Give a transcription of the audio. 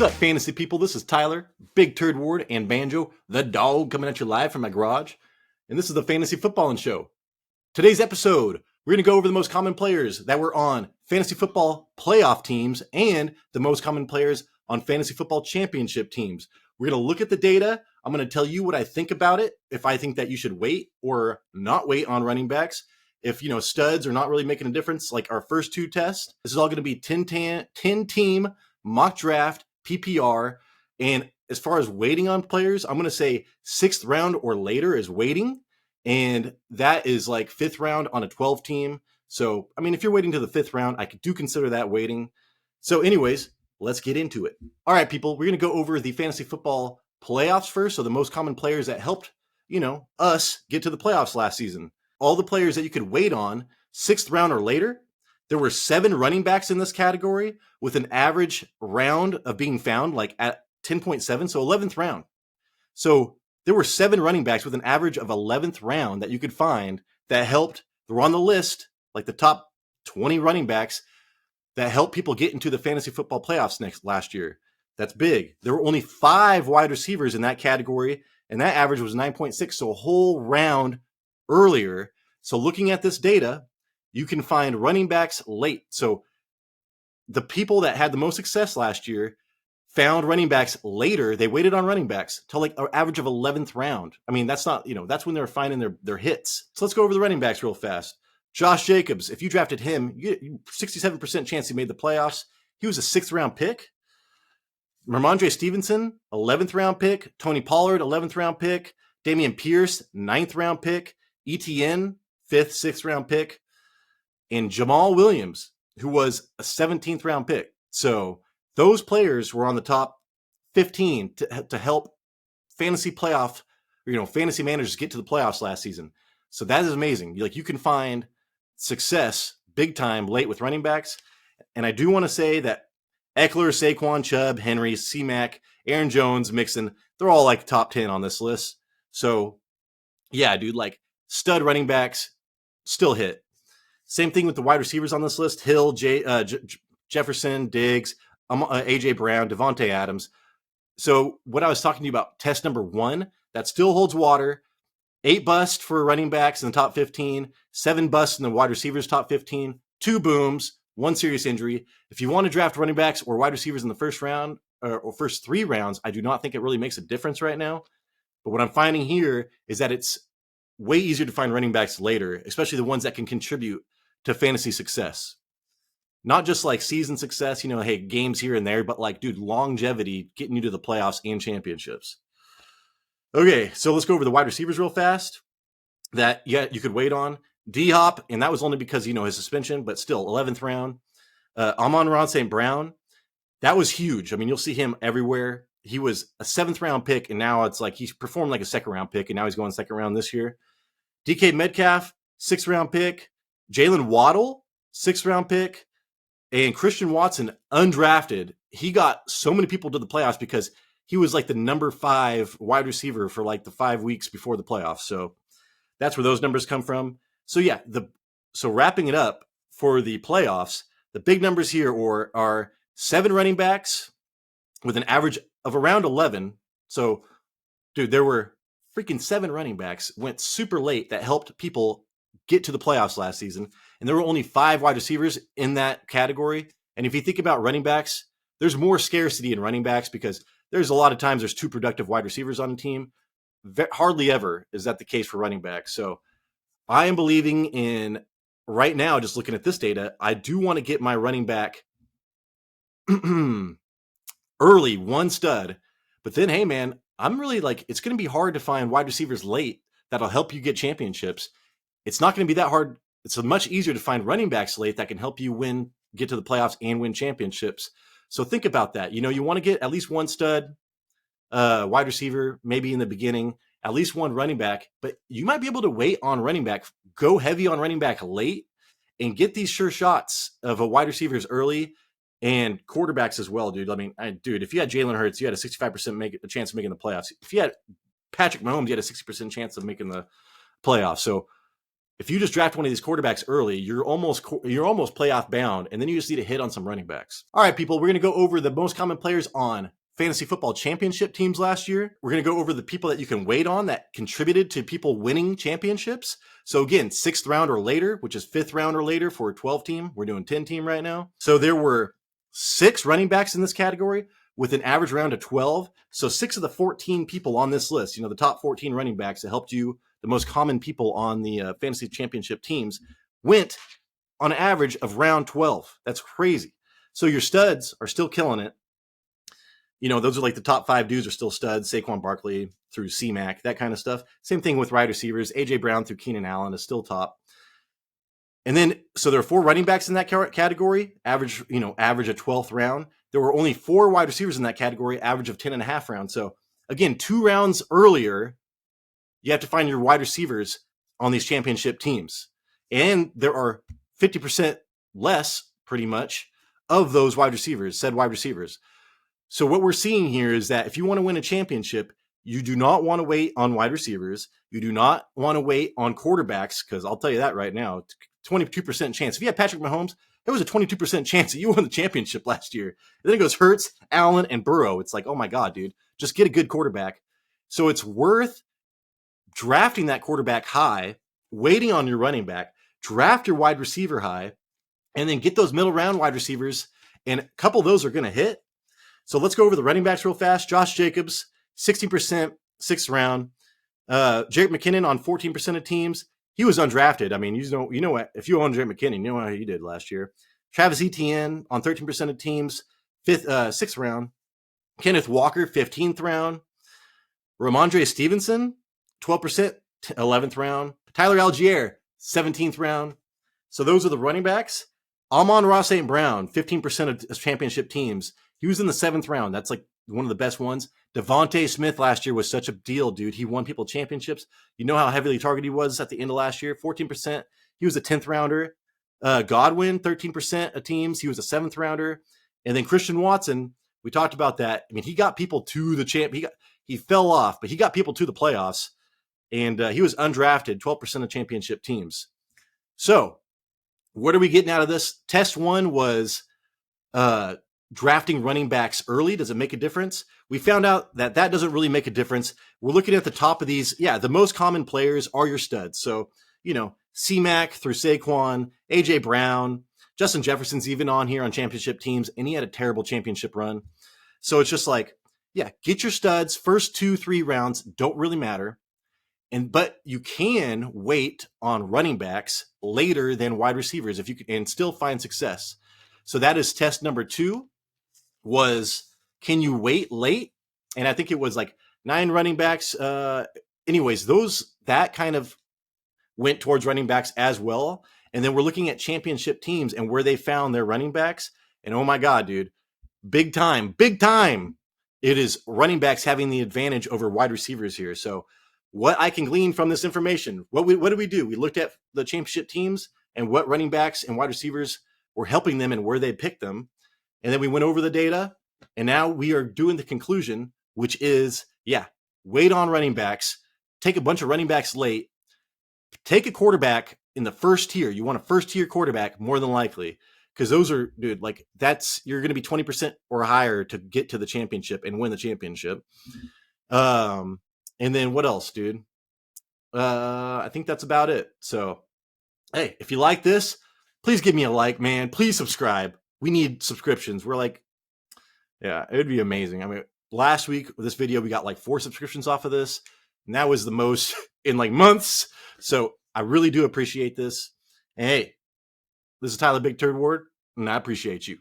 What's up, fantasy people? This is Tyler, Big Turd Ward, and Banjo, the dog, coming at you live from my garage. And this is the Fantasy Footballin' Show. Today's episode, we're going to go over the most common players that were on fantasy football playoff teams and the most common players on fantasy football championship teams. We're going to look at the data. I'm going to tell you what I think about it, if I think that you should wait or not wait on running backs. If, studs are not really making a difference, like our first two tests. This is all going to be 10-team mock draft, PPR. And as far as waiting on players, I'm going to say 6th round or later is waiting. And that is like 5th round on a 12 team. So, if you're waiting to the 5th round, I do consider that waiting. So anyways, let's get into it. All right, people, we're going to go over the fantasy football playoffs first. So the most common players that helped, us get to the playoffs last season. All the players that you could wait on 6th round or later. There were 7 running backs in this category with an average round of being found like at 10.7. So 11th round. So there were 7 running backs with an average of 11th round that you could find that helped. They're on the list, like the top 20 running backs that helped people get into the fantasy football playoffs last year. That's big. There were only 5 wide receivers in that category, and that average was 9.6, so a whole round earlier. So looking at this data, you can find running backs late. So the people that had the most success last year found running backs later. They waited on running backs till like an average of 11th round. That's not, that's when they're finding their hits. So let's go over the running backs real fast. Josh Jacobs, if you drafted him, you get 67% chance he made the playoffs. He was a 6th round pick. Ramondre Stevenson, 11th round pick. Tony Pollard, 11th round pick. Dameon Pierce, 9th round pick. ETN, 5th, 6th round pick. And Jamal Williams, who was a 17th round pick. So those players were on the top 15 to help fantasy playoff, fantasy managers get to the playoffs last season. So that is amazing. You can find success big time late with running backs. And I do want to say that Eckler, Saquon, Chubb, Henry, C-Mac, Aaron Jones, Mixon, they're all like top 10 on this list. So yeah, dude, like stud running backs still hit. Same thing with the wide receivers on this list: Hill, Jefferson, Diggs, AJ Brown, Devontae Adams. So what I was talking to you about, test number 1, that still holds water. 8 busts for running backs in the top 15, 7 busts in the wide receivers top 15, 2 booms, 1 serious injury. If you want to draft running backs or wide receivers in the first round or first 3 rounds, I do not think it really makes a difference right now. But what I'm finding here is that it's way easier to find running backs later, especially the ones that can contribute to fantasy success. Not just like season success, hey, games here and there, but like, dude, longevity, getting you to the playoffs and championships. Okay, so let's go over the wide receivers real fast that you could wait on. D-Hop, and that was only because, his suspension, but still, 11th round. Amon-Ra St. Brown, that was huge. You'll see him everywhere. He was a 7th round pick, and now it's like he's performed like a 2nd round pick, and now he's going 2nd round this year. DK Metcalf, 6th round pick. Jalen Waddle, 6th round pick. And Christian Watson, undrafted. He got so many people to the playoffs because he was like the number 5 wide receiver for like the 5 weeks before the playoffs. So that's where those numbers come from. So yeah, so wrapping it up for the playoffs, the big numbers here are 7 running backs with an average of around 11. So, dude, there were freaking 7 running backs went super late that helped people get to the playoffs last season. And there were only 5 wide receivers in that category. And if you think about running backs, there's more scarcity in running backs because there's a lot of times there's 2 productive wide receivers on a team. Hardly ever is that the case for running backs. So I am believing in right now, just looking at this data, I do want to get my running back early, 1 stud. But then, hey, man, I'm really like, it's going to be hard to find wide receivers late that'll help you get championships. It's not going to be that hard. It's much easier to find running backs late that can help you get to the playoffs and win championships. So think about that. You want to get at least 1 stud wide receiver, maybe in the beginning, at least 1 running back, but you might be able to wait on running back, go heavy on running back late, and get these sure shots of a wide receivers early and quarterbacks as well, dude. If you had Jalen Hurts, you had a 65% chance of making the playoffs. If you had Patrick Mahomes, you had a 60% chance of making the playoffs. So if you just draft one of these quarterbacks early, you're almost playoff bound, and then you just need to hit on some running backs. All right, people, we're going to go over the most common players on fantasy football championship teams last year. We're going to go over the people that you can wait on that contributed to people winning championships. So again, 6th round or later, which is 5th round or later for a 12 team. We're doing 10 team right now. So there were 6 running backs in this category with an average round of 12. So 6 of the 14 people on this list, the top 14 running backs that helped you, the most common people on the fantasy championship teams, went on average of round 12. That's crazy. So your studs are still killing it. Those are like the top 5 dudes are still studs. Saquon Barkley through C-Mac, that kind of stuff. Same thing with wide receivers. A.J. Brown through Keenan Allen is still top. And then, so there are 4 running backs in that category, average of 12th round. There were only 4 wide receivers in that category, average of 10.5 rounds. So again, 2 rounds earlier, you have to find your wide receivers on these championship teams. And there are 50% less, pretty much, of those said wide receivers. So what we're seeing here is that if you want to win a championship, you do not want to wait on wide receivers. You do not want to wait on quarterbacks, because I'll tell you that right now, 22% chance. If you had Patrick Mahomes, there was a 22% chance that you won the championship last year. And then it goes Hurts, Allen, and Burrow. It's like, oh my God, dude, just get a good quarterback. So it's worth drafting that quarterback high, waiting on your running back, draft your wide receiver high, and then get those middle round wide receivers. And a couple of those are going to hit. So let's go over the running backs real fast. Josh Jacobs, 16%, 6th round. Jerick McKinnon on 14% of teams. He was undrafted. I mean, you know what? If you own Jerick McKinnon, you know how he did last year. Travis Etienne on 13% of teams, 6th round. Kenneth Walker, 15th round. Ramondre Stevenson, 12%, 11th round. Tyler Algier, 17th round. So those are the running backs. Amon-Ra St. Brown, 15% of championship teams. He was in the 7th round. That's like one of the best ones. Devontae Smith last year was such a deal, dude. He won people championships. You know how heavily targeted he was at the end of last year? 14%. He was a 10th rounder. Godwin, 13% of teams. He was a 7th rounder. And then Christian Watson, we talked about that. I mean, he got people to the he fell off, but he got people to the playoffs. And he was undrafted, 12% of championship teams. So what are we getting out of this? Test 1 was drafting running backs early. Does it make a difference? We found out that doesn't really make a difference. We're looking at the top of these. Yeah, the most common players are your studs. So, C-Mac through Saquon, A.J. Brown, Justin Jefferson's even on here on championship teams, and he had a terrible championship run. So it's just like, yeah, get your studs. First 2-3 rounds don't really matter. But you can wait on running backs later than wide receivers if you can, and still find success. So that is test number 2. Was, can you wait late? And I think it was like 9 running backs. Anyways, that kind of went towards running backs as well. And then we're looking at championship teams and where they found their running backs. And oh my God, dude, big time. It is running backs having the advantage over wide receivers here. So what I can glean from this information, what did we do? We looked at the championship teams and what running backs and wide receivers were helping them and where they picked them. And then we went over the data, and now we are doing the conclusion, which is, yeah, wait on running backs, take a bunch of running backs late, take a quarterback in the first tier. You want a first-tier quarterback more than likely, because those are, dude, like you're going to be 20% or higher to get to the championship and win the championship. And then what else, dude? I think that's about it. So, hey, if you like this, please give me a like, man. Please subscribe. We need subscriptions. We're like, yeah, it would be amazing. I mean, last week with this video, we got like 4 subscriptions off of this. And that was the most in like months. So I really do appreciate this. And hey, this is Tyler Big Turd Ward, and I appreciate you.